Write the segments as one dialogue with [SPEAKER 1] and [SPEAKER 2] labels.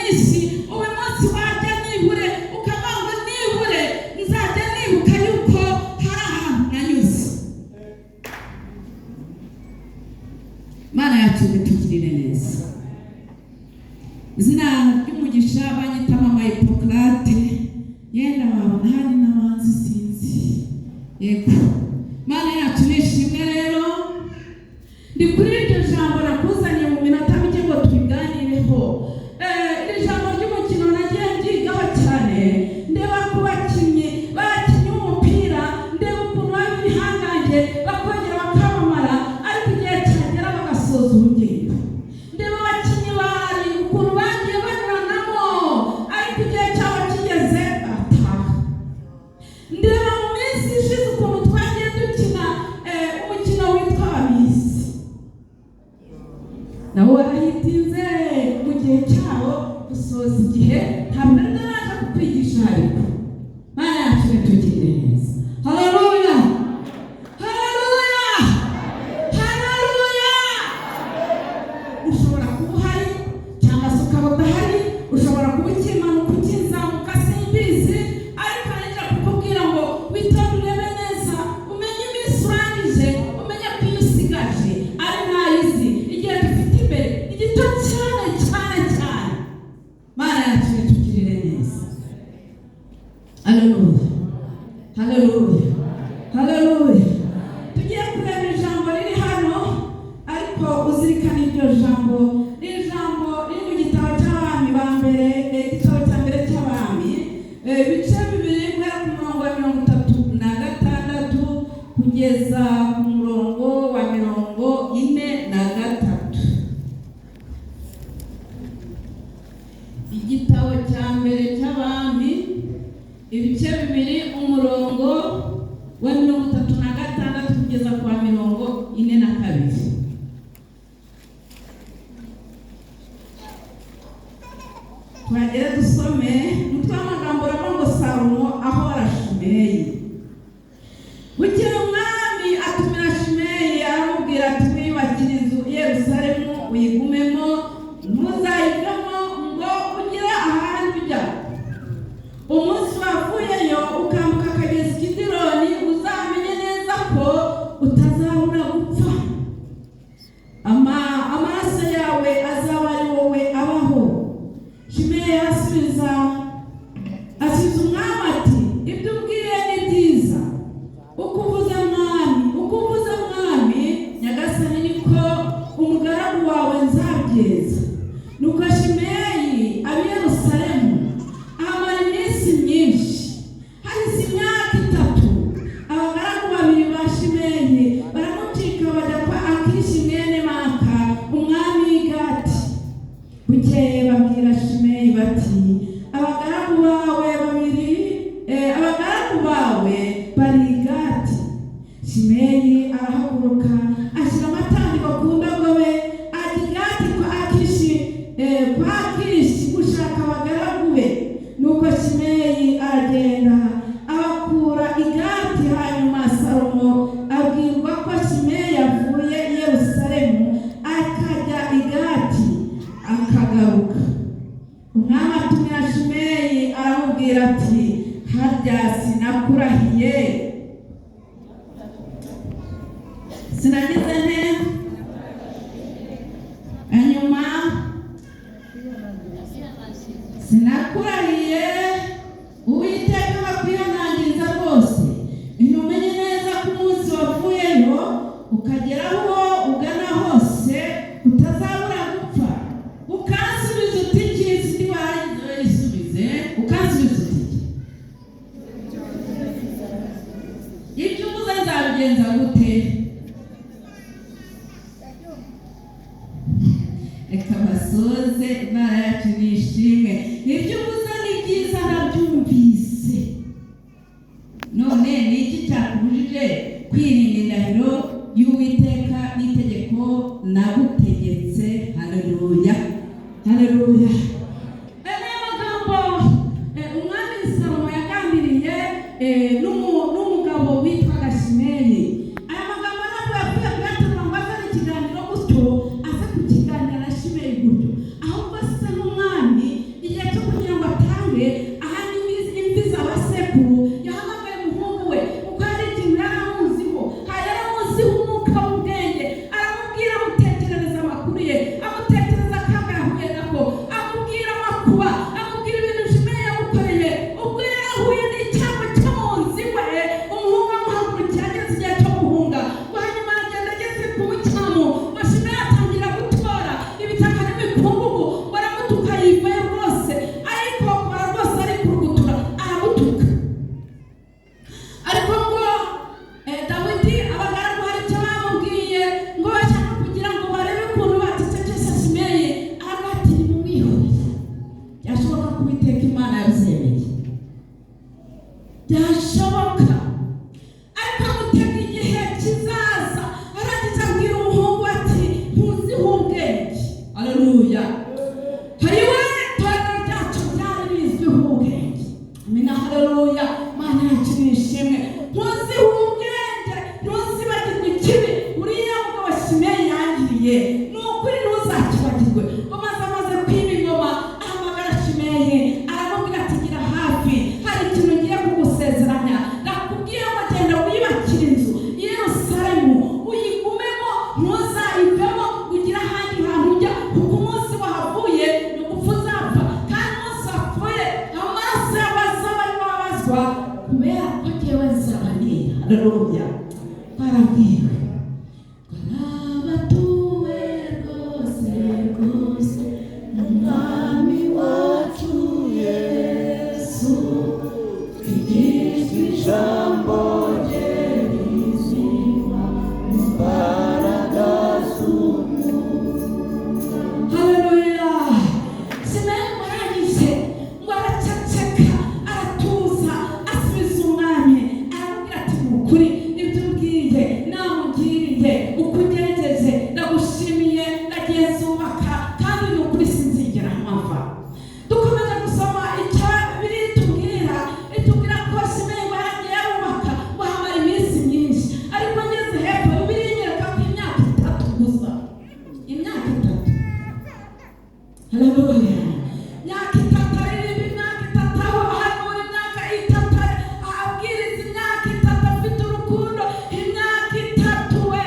[SPEAKER 1] minsi uwo munsi wajya nibure ukabanga nibure nzajya nibuka yuko hari ahantu nanyuze. Mana yacu bitugirire neza. Izina ry'umugisha banyita mama Hippocrate, yenda wabona hari n'abanzi sinzi. Yego Mana yacu nishimwe rero. Ndi kuri iryo jambo nakuzanye mu minota mike ngo tubiganireho. Iri jambo ry'umukino nagiye mbyigaho cyane, ndeba ku bakinnyi umupira, ndeba ukuntu bari bihangange bakongera bakamamara ariko igihe cyagera bagasoza urugendo. Ndeba abakinnyi bari ukuntu bagiye banyuranamo ariko igihe cyabo kigeze bataha. Ndeba mu minsi ishize ukuntu twagiye dukina umukino witwa Abisi, nawo warahitinze mu gihe cyawo gusoza igihe ntabwo ndaraje kukwigisha ariko Mana yacu bitugirire neza. Haleluya, haleluya, haleluya. Ushobora kuba uhari cyangwa se ukaba udahari, ushobora kuba ukimanuka ukizamuka simbizi, ariko arajya kukubwira ngo witonde urebe neza, umenye iminsi urangije, umenye ko iyo usigaje ari ntayizi. Igihe dufite imbere ni gito cyane cyane cyane. Mana yacu bitugirire neza. Haleluya, haleluya, haleluya. Tugiye kureba ijambo riri hano, ariko uzirikane iryo jambo. Iri jambo riri mu gitabo cy'Abami ba mbere, igitabo cya mbere cy'Abami, ibice bibiri guhera ku murongo wa 36 kugeza ku murongo wa 43. Igitabo cya mbere cy'Abami, ibice bibiri umurongo wa 36 kugeza ku wa 42. Twagera dusome umutwe w'amagambo uravuga ngo Salomo ahora Shimeyi. Bukeye umwami atumira Shimeyi aramubwira ati wiyubakire inzu i Yerusalemu uyigumemo, ntuzayivemo ngo ugire ahandi ujya. Umunsi wavuyeyo ukambuka akagezi Kidironi uzamenye neza ko utazabura gupfa. Amaraso yawe azaba ari wowe abaho. Shimeyi asubiza umwami ati ibyo umbwiye ni byiza. Ukuvuze mwami nyagasani niko umugaragu wawe nzabyeza. Nuko Shimeyi aba i Yerusalemu ahamara iminsi myinshi. Hahise imyaka 3, abagaragu babiri ba Shimeyi baramucika bajya kwa Akishi mwene Maka umwami w'i Gati. Bukeye babwira Shimeyi bati abagaragu bawe bari i Gati. Shimeyi arahaguruka ashyira amatandiko ku ndogobe ajya i Gati kwa Akishi gushaka abagaragu be. Nuko Shimeyi aragenda abakura i Gati. Hanyuma Salomo abwirwa ko Shimeyi yavuye i Yerusalemu akajya i Gati akagaruka. Umwami atumira Shimeyi aramubwira ati harya sinakurahiye, sinagize nte? Hanyuma sinakurahiye Uwiteka bakwihanangiriza rwose. Ntumenye neza ko umunsi wavuyeyo ukagera aho ugana hose utazabura gupfa. Ukansubiza uti kizi ntiwayisubize. Ukansubiza uti ibyo uvuze nzabigenza gute? Reka basoze. Imana yacu nishimwe. Ibyo uvuze ni byiza nabyumvise. None ni iki cyakubujije kwirinda indahiro y'Uwiteka n'itegeko nagutegetse? Haleluya, haleluya. Magambo umwami Salomo yagambiriye n'umugabo witwaga Shimeyi. Aya magambo ntabwo yakwiye kuyaterura ngo azane ikiganiro gutyo aze kukiganira na Shimeyi gutyo, ahubwo se n'umwami amakuba, amubwira ibintu Shimeyi yamukoreye. Ubwo yarahuye n'icyago cyo mu nzu iwe, umuhungu amuhagurukira ageze igihe cyo guhunga. Hanyuma agenda ageze ku mucyamu, Shimeyi atangira gutora ibitaka n'imikungugu, baramutuka yivayo rwose, ariko kora rwose ari kurugutura aramutuka. Ariko ngo Dawidi abagaragu hari icyo bamubwiye ngo bashaka kugira ngo barebe ukuntu bacecekesha Shimeyi, aravuga ati nimumwihorere. Byashoboka ko Uwiteka Imana yabyemeye, byashoboka, ariko amutega igihe kizaza. Arangiza abwira umuhungu ati ntuziho ubwenge. Haleluya. Hariwe itorero ryacu ryari rizwiho ubwenge. Amina. Haleluya. Mana yacu nishimwe. Ntuziho ubwenge, ntuzibagirwe ikibi uriya mugabo Shimeyi yangiriye. Ni ukuri ntuzakibagirwe. Amaze kwiba ingoma ahamagara Shimeyi, aramubwira ati gira hafi, hari ikintu ngiye kugusezeranya. Nakubwiye ngo genda wiyubakire inzu i Yerusalemu, uyigumemo, ntuzayivemo, ugire ahandi hantu ujya, kuko umunsi wahavuye ni ugupfa uzapfa, kandi umunsi wapfuye amaraso y'abazaba aribo babazwa, kubera ko jyewe nzabaniye. Haleluya. Barabwiwe barabatuwe rwose rwose n'Umwami wacu Yesu, twigishwa ijambo rye rizima imbaraga z'umwuka. Haleluya. Shimeyi arangije ngo araceceka, aratuza, asubiza umwami, aramubwira ati ni ukuri ibyo umbwiye namugiriye, uko ugenjeje ndagushimiye, nagiye zubaka, kandi ni ukuri sinzigera mpava. Dukomeje gusoma icyo Bibiliya itubwira ko Shimeyi yaragiye arubaka ngo hamara iminsi myinshi, ariko ngeze hepfo Bibiliya inyereka ko imyaka 3 gusa. Imyaka 3. Haleluya. Imyaka 3 aririmba, imyaka 3 ahanura, imyaka 3 abwiriza, imyaka 3 afite urukundo, imyaka 3 we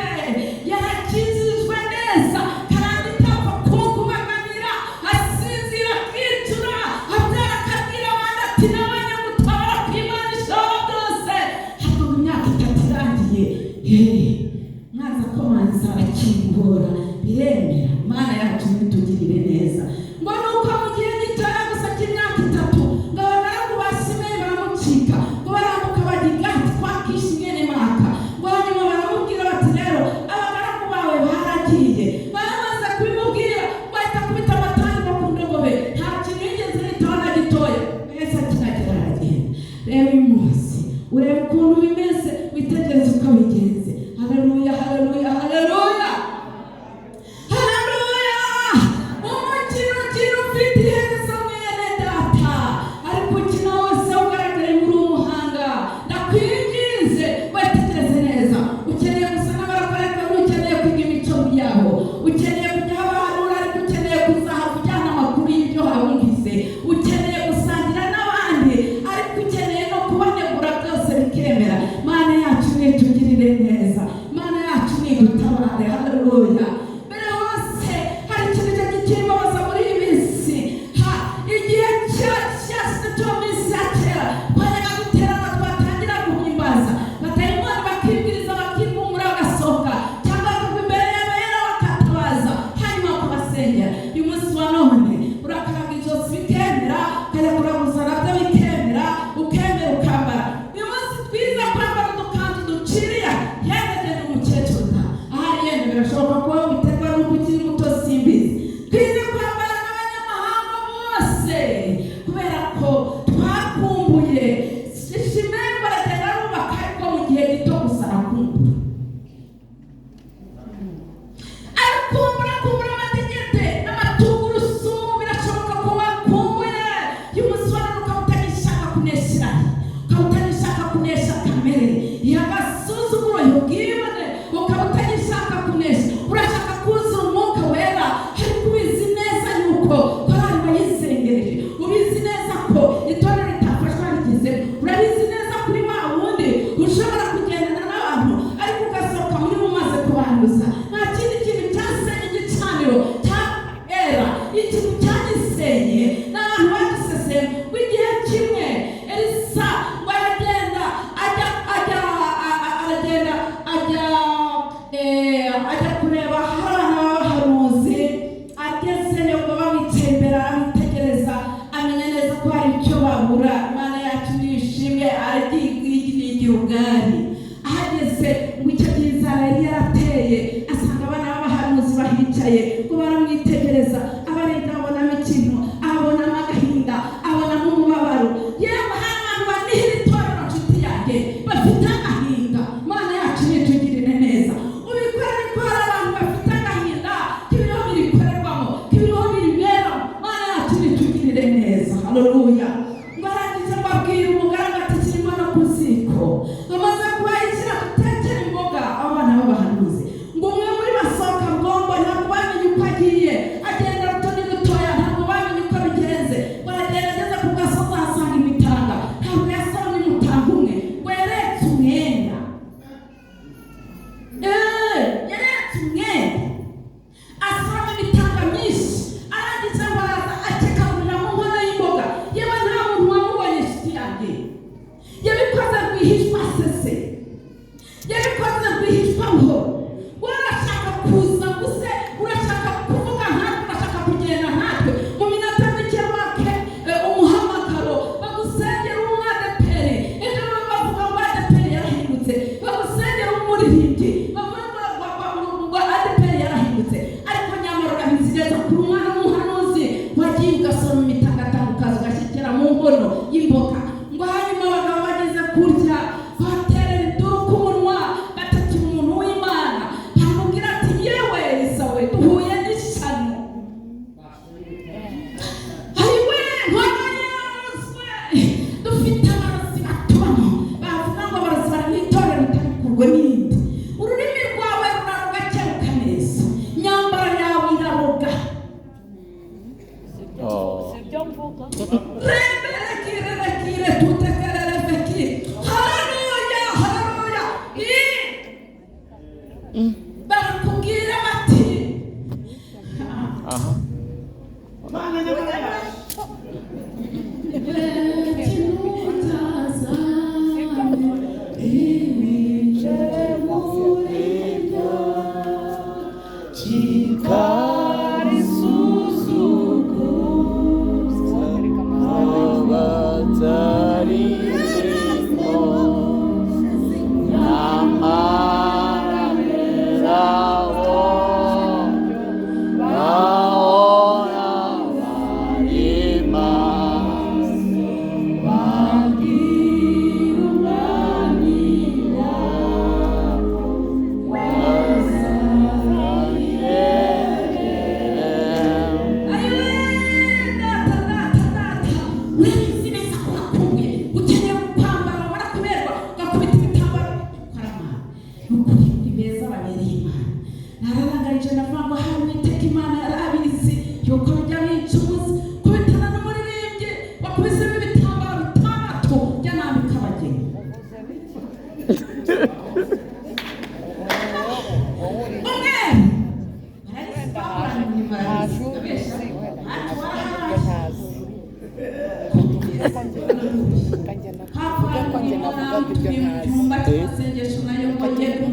[SPEAKER 1] yarakijijwe neza, kandi itapfa kumukubaganira, asinzira akicura, abyara akabwira abandi ati nabonye gutabara kw'Imana ishobora byose. Hato imyaka 3 irangiye, mwaza ko manza arakingura, biremera. Imana yacu nitugirire neza. Ngo nuko mu gihe gitoya gusa cy'imyaka 3 ngo abagaragu ba Shimeyi baramucika, ngo barambuka bajya i Gati kwa Kishi mwene Maaka. Ngo hanyuma baramubwira bati rero abagaragu bawe baragiye. Bamaze kubimubwira bahita kubita amatango ku ndogobe, nta kintu yigeze yitaho na gitoya. Yesu akinagira aragenda. Reba uyu munsi urebe ukuntu bimeze, witegereze uko bigenze. Haleluya. Haleluya. Haleluya. Haleluya. neza. Haleluya. Barangiza babwira umugaragu ati kirimo no ku ziko. Bamaze kubayishyira gutekera imboga abana b'abahanuzi. Ngo umwe muri basohoka ngombo ntabwo bamenye uko agiye. Agenda rutonde rutoya ntabwo bamenye uko bigenze. Baragerageza ku gasozi ahasanga imitanga. Ntabwo yasabye umutanga umwe. Ngo yaretse umwenda. Yaretse umwenda. Asaba imitanga myinshi. Arangije baraza akekagurira mu nkono y'imboga. Yewe nta muntu wamubonye inshuti yanjye. Yabikoze rwihishwa sese. Yabikoze rwihishwa ngo urashaka kuza guse, urashaka kuvuga nkatwe, urashaka kugenda nkatwe mu minota mike wake umuhamagaro bagusengera umwadeperi. Ejo bavuga ngo adeperi yarahindutse, bagusengera umuririmbyi bavuga ngo adeperi yarahindutse. Ariko nyamara urabizi neza kuri umwana w'umuhanuzi wagiye ugasoma imitangatanga ukaza ugashyikira mu nkono y'imboga. Ngo hanyuma abagabo bageze kurya baterera iduru ku munwa batakira umuntu w'Imana. Bamubwira ati yewe Esawe duhuye n'ishyano. Ayiwe nk'abanyazwe dufite abarozi batubamo. Bavuga ngo abarozi bari mu itorero utabikurwe n'indi. Ururimi rwawe rurarugakeruka neza. Imyambaro yawe iraroga. Reberekire tutekererefeki. Haleluya, haleluya. Barakubwira bati